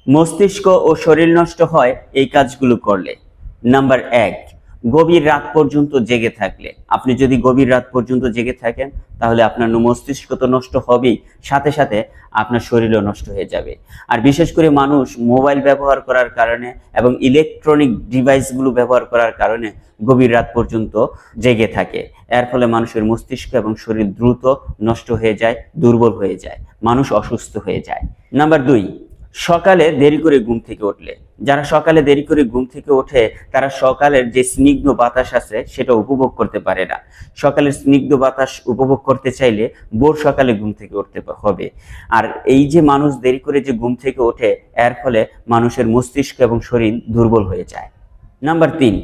মস্তিষ্ক ও শরীর নষ্ট হয় এই কাজগুলো করলে। নাম্বার 1, গভীর রাত পর্যন্ত জেগে থাকলে। আপনি যদি গভীর রাত পর্যন্ত জেগে থাকেন তাহলে আপনার মস্তিষ্ক তো নষ্ট হবেই, সাথে সাথে আপনার শরীরও নষ্ট হয়ে যাবে। আর বিশেষ করে মানুষ মোবাইল ব্যবহার করার কারণে এবং ইলেকট্রনিক ডিভাইসগুলো ব্যবহার করার কারণে গভীর রাত পর্যন্ত জেগে থাকে। এর ফলে মানুষের মস্তিষ্ক এবং শরীর দ্রুত নষ্ট হয়ে যায়, দুর্বল হয়ে যায়, মানুষ অসুস্থ হয়ে যায়। নাম্বার 2, সকালে দেরি করে ঘুম থেকে উঠলে। যারা সকালে দেরি করে ঘুম থেকে ওঠে তারা সকালের যে স্নিগ্ধ বাতাস আছে সেটা উপভোগ করতে পারে না। সকালের স্নিগ্ধ বাতাস উপভোগ করতে চাইলে ভোর সকালে ঘুম থেকে উঠতে হবে। আর এই যে মানুষ দেরি করে যে ঘুম থেকে ওঠে এর ফলে মানুষের মস্তিষ্ক এবং শরীর দুর্বল হয়ে যায়। নাম্বার 3,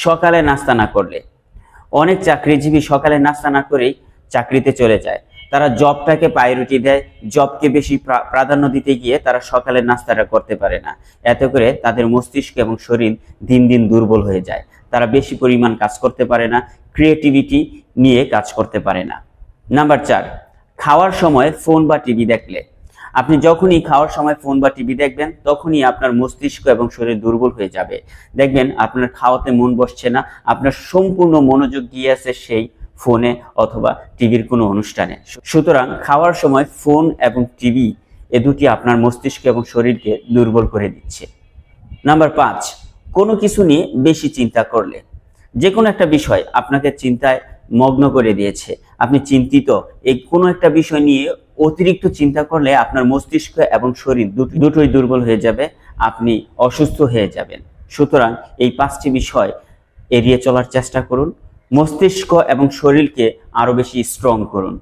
সকালে নাস্তা না করলে। অনেক চাকরিজীবী সকালে নাস্তা না করেই চাকরিতে চলে যায়। তারা জবটাকে প্রায়োরিটি দেয়, জবকে বেশি প্রাধান্য দিতে গিয়ে তারা সকালের নাস্তাটা করতে পারে না। এতে করে তাদের মস্তিষ্ক এবং শরীর দিন দিন দুর্বল হয়ে যায়। তারা বেশি পরিমাণ কাজ করতে পারে না, ক্রিয়েটিভিটি নিয়ে কাজ করতে পারে না। নাম্বার 4, খাওয়ার সময় ফোন বা টিভি দেখলে। আপনি যখনই খাওয়ার সময় ফোন বা টিভি দেখবেন তখনই আপনার মস্তিষ্ক এবং শরীর দুর্বল হয়ে যাবে। দেখবেন আপনার খাওয়াতে মন বসছে না, আপনার সম্পূর্ণ মনোযোগ গিয়ে আছে সেই ফোনে অথবা টিভির কোনো অনুষ্ঠানে। সুতরাং খাওয়ার সময় ফোন এবং টিভি এ দুটি আপনার মস্তিষ্ক এবং শরীরকে দুর্বল করে দিচ্ছে। নাম্বার 5, কোনো কিছু নিয়ে বেশি চিন্তা করলে। যে কোনো একটা বিষয় আপনাকে চিন্তায় মগ্ন করে দিয়েছে, আপনি চিন্তিত, এই কোনো একটা বিষয় নিয়ে অতিরিক্ত চিন্তা করলে আপনার মস্তিষ্ক এবং শরীর দুটোই দুর্বল হয়ে যাবে, আপনি অসুস্থ হয়ে যাবেন। সুতরাং এই 5টি বিষয় এড়িয়ে চলার চেষ্টা করুন, মস্তিষ্ক এবং শরীরকে আরো বেশি স্ট্রং করুন।